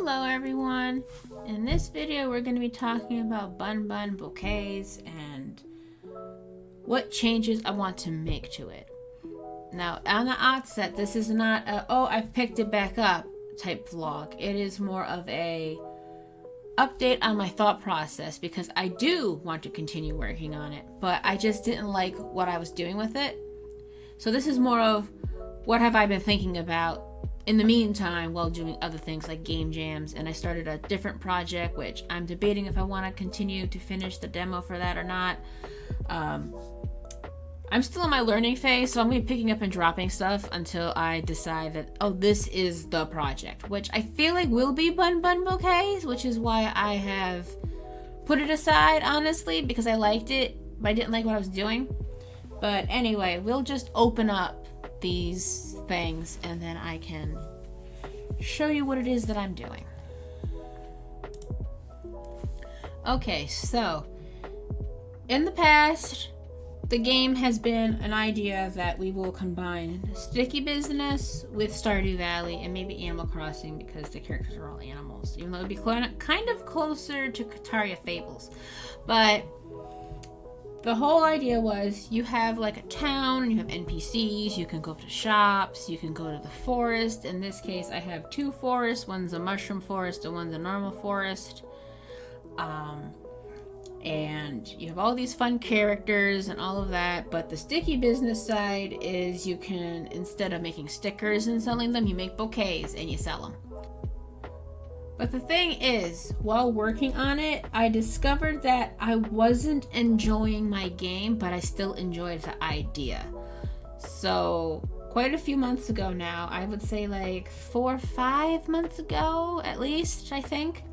Hello everyone! In this video we're going to be talking about Bun Bun Bouquets and what changes I want to make to it. Now on the outset, this is not a "oh, I've picked it back up" type vlog. It is more of a update on my thought process because I do want to continue working on it, but I just didn't like what I was doing with it. So this is more of what have I been thinking about in the meantime while doing other things like game jams. And I started a different project which I'm debating if I want to continue to finish the demo for that or not. I'm still in my learning phase, so I'm going to be picking up and dropping stuff until I decide that, oh, this is the project, which I feel like will be Bun Bun Bouquets, which is why I have put it aside, honestly, because I liked it, but I didn't like what I was doing. But anyway, we'll just open up these things and then I can show you what it is that I'm doing. Okay, so in the past, the game has been an idea that we will combine Sticky Business with Stardew Valley and maybe Animal Crossing because the characters are all animals, even though it would be kind of closer to Kataria Fables. But the whole idea was you have like a town and you have NPCs, you can go to shops, you can go to the forest. In this case, I have two forests. One's a mushroom forest and one's a normal forest. And you have all these fun characters and all of that, but the Sticky Business side is you can, instead of making stickers and selling them, you make bouquets and you sell them. But the thing is, while working on it, I discovered that I wasn't enjoying my game, but I still enjoyed the idea. So quite a few months ago now, I would say like 4 or 5 months ago at least, I think,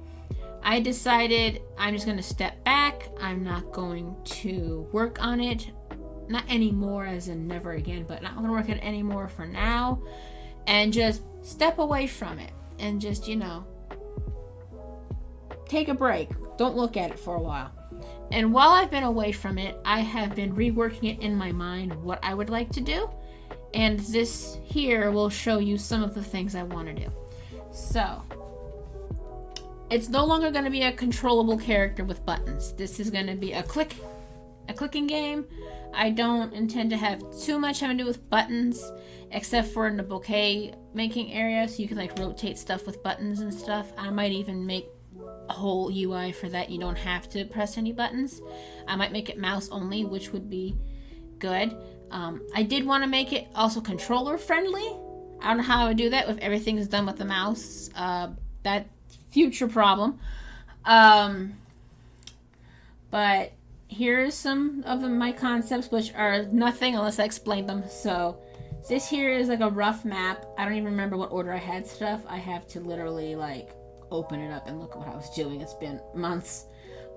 I decided I'm just going to step back. I'm not going to work on it. Not anymore as in never again, but not going to work on it anymore for now. And just step away from it. And just, you know, take a break. Don't look at it for a while. And while I've been away from it, I have been reworking it in my mind what I would like to do. And this here will show you some of the things I want to do. So it's no longer going to be a controllable character with buttons. This is going to be a clicking game. I don't intend to have too much having to do with buttons, except for in the bouquet making area, so you can like rotate stuff with buttons and stuff. I might even make a whole UI for that. You don't have to press any buttons. I might make it mouse only, which would be good. I did want to make it also controller friendly. I don't know how I would do that if everything is done with the mouse. That future problem. But here's some of my concepts, which are nothing unless I explain them. So this here is like a rough map. I don't even remember what order I had stuff. I have to literally like open it up and look at what I was doing. It's been months.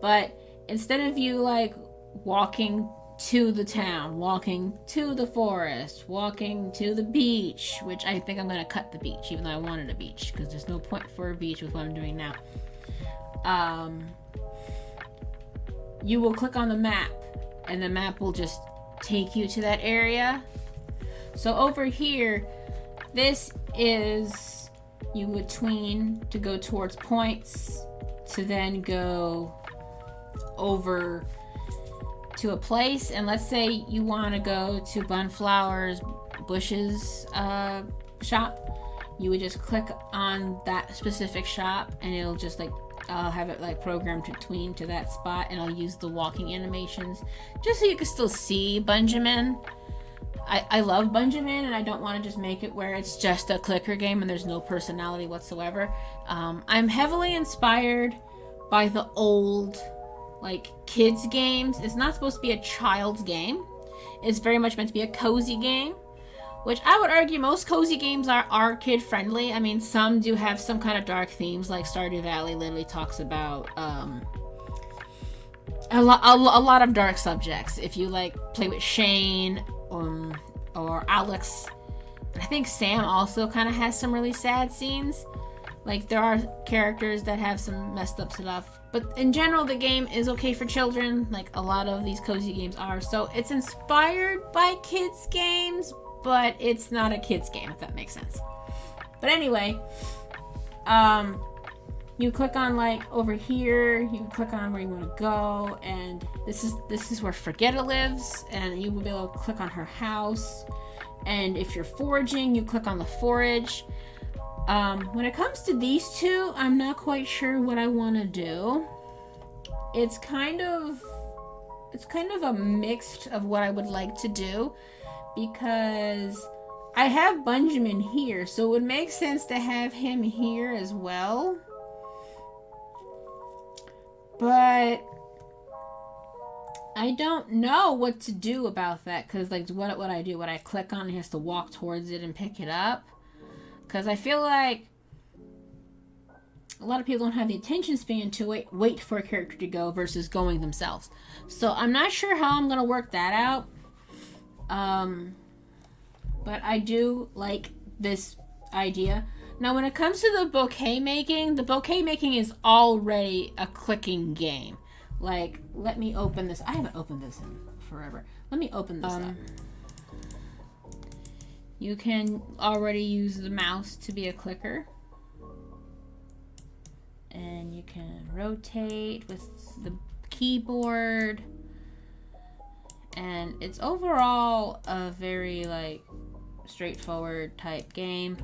But instead of you like walking to the town, walking to the forest, walking to the beach, which I think I'm going to cut the beach, even though I wanted a beach, because there's no point for a beach with what I'm doing now. You will click on the map, and the map will just take you to that area. So over here, this is you would tween to go towards points, to then go over to a place, and let's say you want to go to Bunflower's Bushes shop. You would just click on that specific shop and it'll just like I'll have it like programmed to tween to that spot, and I'll use the walking animations just so you can still see Benjamin. I love Benjamin, and I don't want to just make it where it's just a clicker game and there's no personality whatsoever. I'm heavily inspired by the old like kids games. It's not supposed to be a child's game. It's very much meant to be a cozy game, which I would argue most cozy games are kid friendly. I mean, some do have some kind of dark themes, like Stardew Valley literally talks about a lot of dark subjects. If you like play with Shane or Alex, and I think Sam also kind of has some really sad scenes. Like, there are characters that have some messed up stuff. But in general, the game is okay for children. Like, a lot of these cozy games are. So, it's inspired by kids' games, but it's not a kids' game, if that makes sense. But anyway, you click on like over here, you can click on where you want to go, and this is where Forgetta lives, and you will be able to click on her house. And if you're foraging, you click on the forage. When it comes to these two, I'm not quite sure what I want to do. It's kind of a mix of what I would like to do, because I have Benjamin here, so it would make sense to have him here as well. But I don't know what to do about that, because like what would I do? Would I click on it, he has to walk towards it and pick it up? Because I feel like a lot of people don't have the attention span to wait for a character to go versus going themselves. So I'm not sure how I'm going to work that out. But I do like this idea. Now when it comes to the bouquet making is already a clicking game. Like, let me open this. I haven't opened this in forever. Let me open this up. You can already use the mouse to be a clicker. And you can rotate with the keyboard. And it's overall a very like straightforward type game.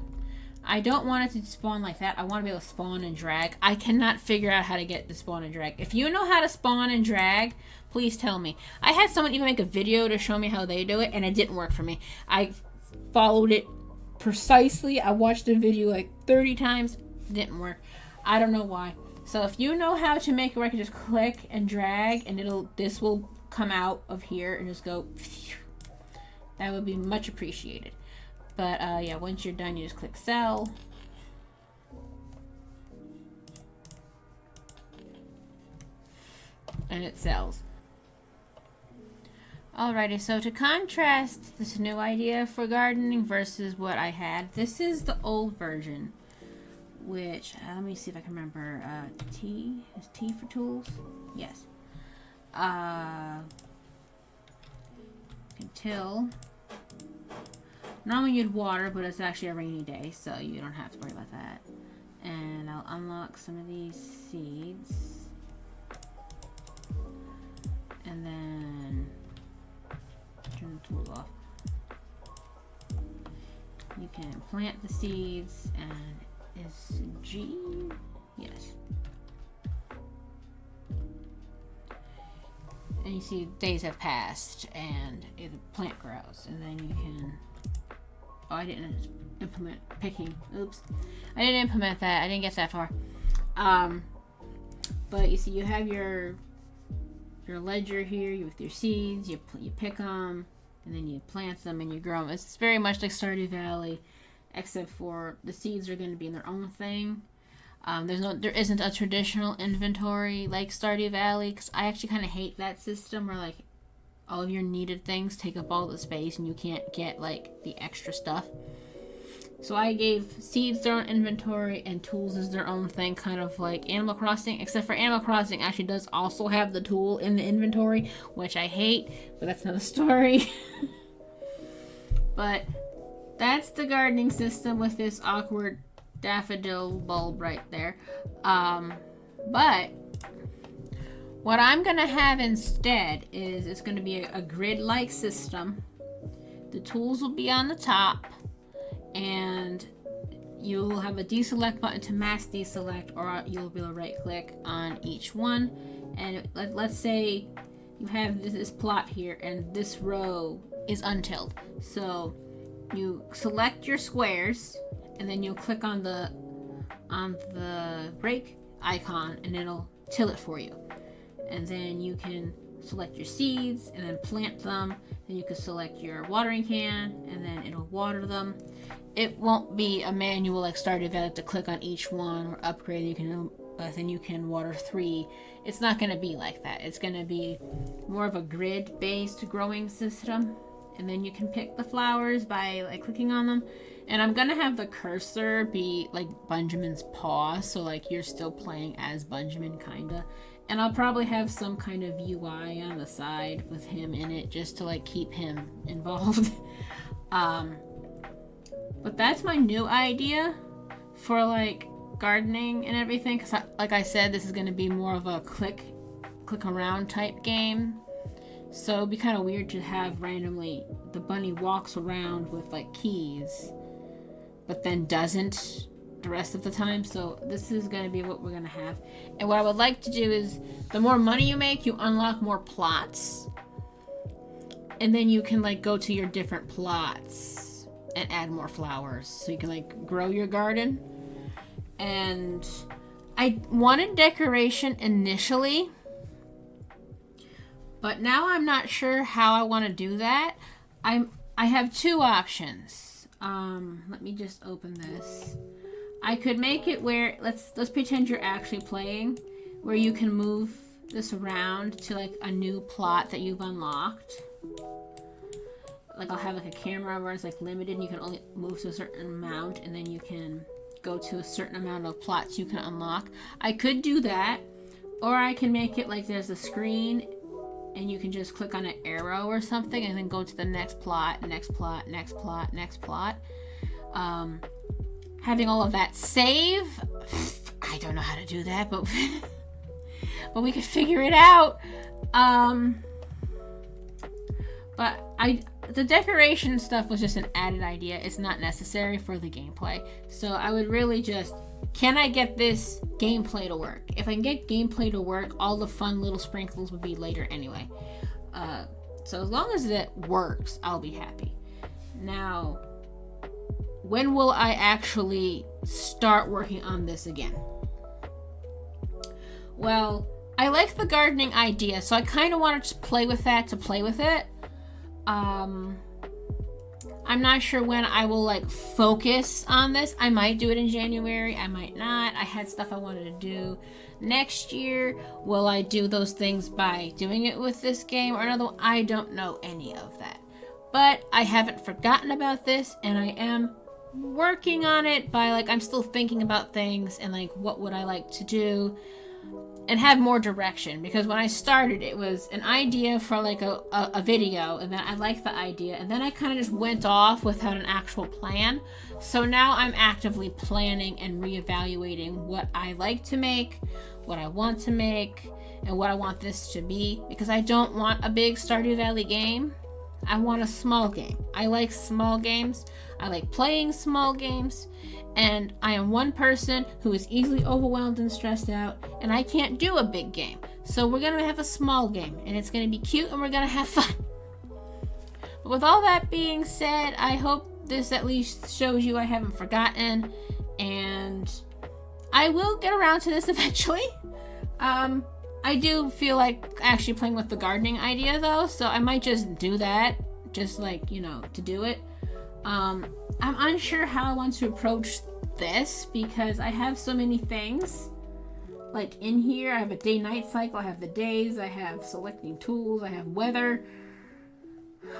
I don't want it to spawn like that. I want to be able to spawn and drag. I cannot figure out how to get the spawn and drag. If you know how to spawn and drag, please tell me. I had someone even make a video to show me how they do it, and it didn't work for me. I followed it precisely. I watched the video like 30 times. Didn't work. I don't know why. So if you know how to make it where I can just click and drag, and this will come out of here and just go, that would be much appreciated. But yeah, once you're done, you just click sell. And it sells. Alrighty, so to contrast this new idea for gardening versus what I had, this is the old version, which, let me see if I can remember, T, is T for tools? Yes. Can till. Normally you'd water, but it's actually a rainy day, so you don't have to worry about that. And I'll unlock some of these seeds. And then turn the tools off. You can plant the seeds, and is G? Yes. And you see days have passed, and the plant grows, and then you can... Oh, I didn't implement picking. Oops. I didn't implement that. I didn't get that far. But you see, you have your ledger here with your seeds. You pick them, and then you plant them, and you grow them. It's very much like Stardew Valley, except for the seeds are going to be in their own thing. There isn't a traditional inventory like Stardew Valley, because I actually kind of hate that system where like all of your needed things take up all the space and you can't get like the extra stuff. So I gave seeds their own inventory and tools is their own thing, kind of like Animal Crossing, except for Animal Crossing actually does also have the tool in the inventory, which I hate, but that's another story. But that's the gardening system with this awkward daffodil bulb right there. But what I'm going to have instead is it's going to be a grid-like system. The tools will be on the top, and you'll have a deselect button to mass deselect, or you'll be able to right-click on each one. And let's say you have this plot here, and this row is untilled. So you select your squares, and then you'll click on the rake icon, and it'll till it for you. And then you can select your seeds and then plant them. Then you can select your watering can, and then it'll water them. It won't be a manual like Stardew Valley to click on each one or upgrade. Then you can water 3. It's not going to be like that. It's going to be more of a grid-based growing system. And then you can pick the flowers by like clicking on them. And I'm going to have the cursor be like Benjamin's paw, so like you're still playing as Benjamin kinda. And I'll probably have some kind of UI on the side with him in it just to like keep him involved. But that's my new idea for like gardening and everything, because like I said, this is going to be more of a click around type game. So it'd be kind of weird to have randomly the bunny walks around with like keys, but then doesn't the rest of the time. So this is going to be what we're going to have. And what I would like to do is, the more money you make, you unlock more plots. And then you can like go to your different plots and add more flowers. So you can like grow your garden. And I wanted decoration initially, but now I'm not sure how I want to do that. I have two options. Let me just open this. I could make it where, let's pretend you're actually playing, where you can move this around to like a new plot that you've unlocked. Like I'll have like a camera where it's like limited and you can only move to a certain amount, and then you can go to a certain amount of plots you can unlock. I could do that, or I can make it like there's a screen and you can just click on an arrow or something and then go to the next plot, next plot, next plot, next plot. Having all of that save, I don't know how to do that, but we could figure it out. But the decoration stuff was just an added idea. It's not necessary for the gameplay. So I would really just, can I get this gameplay to work? If I can get gameplay to work, all the fun little sprinkles would be later anyway. So as long as it works, I'll be happy. Now, when will I actually start working on this again? Well, I like the gardening idea, so I kind of wanted to play with that to play with it. I'm not sure when I will like focus on this. I might do it in January, I might not. I had stuff I wanted to do next year. Will I do those things by doing it with this game or another one? I don't know any of that. But I haven't forgotten about this, and I am working on it by like, I'm still thinking about things and like what would I like to do and have more direction, because when I started it was an idea for like a video, and then I liked the idea, and then I kind of just went off without an actual plan. So now I'm actively planning and reevaluating what I like to make, what I want to make, and what I want this to be, because I don't want a big Stardew Valley game. I want a small game. I like small games. I like playing small games. And I am one person who is easily overwhelmed and stressed out, and I can't do a big game. So we're going to have a small game, and it's going to be cute, and we're going to have fun. But with all that being said, I hope this at least shows you I haven't forgotten, and I will get around to this eventually. I do feel like actually playing with the gardening idea though, so I might just do that, just like, you know, to do it. I'm unsure how I want to approach this, because I have so many things like in here. I have a day-night cycle, I have the days, I have selecting tools, I have weather,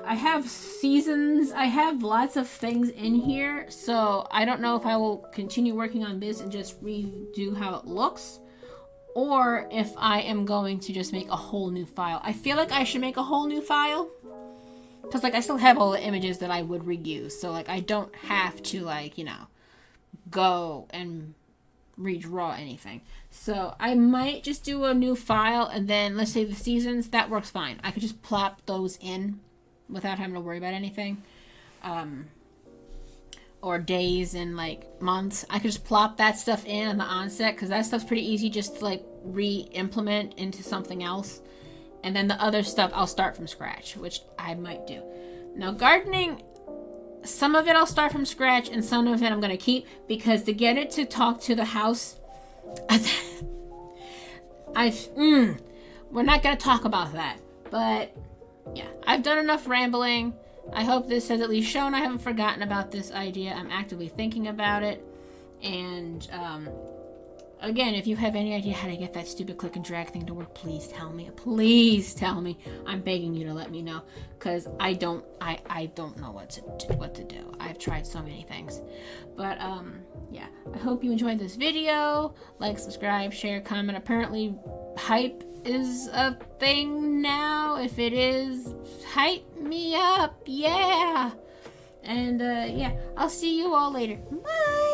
I have seasons, I have lots of things in here. So I don't know if I will continue working on this and just redo how it looks, or if I am going to just make a whole new file. I feel like I should make a whole new file, because like I still have all the images that I would reuse, so like I don't have to like, you know, go and redraw anything. So I might just do a new file, and then let's say the seasons, that works fine. I could just plop those in without having to worry about anything. Or days and like months, I could just plop that stuff in on the onset, because that stuff's pretty easy just to like re-implement into something else. And then the other stuff I'll start from scratch, which I might do. Now gardening, some of it I'll start from scratch, and some of it I'm going to keep, because to get it to talk to the house, we're not going to talk about that. But yeah, I've done enough rambling. I hope this has at least shown I haven't forgotten about this idea. I'm actively thinking about it. And again, if you have any idea how to get that stupid click and drag thing to work, please tell me. Please tell me. I'm begging you to let me know, because I don't know what to do. I've tried so many things. But yeah, I hope you enjoyed this video. Like, subscribe, share, comment. Apparently hype is a thing now. If it is, hype me up. Yeah. And yeah, I'll see you all later. Bye.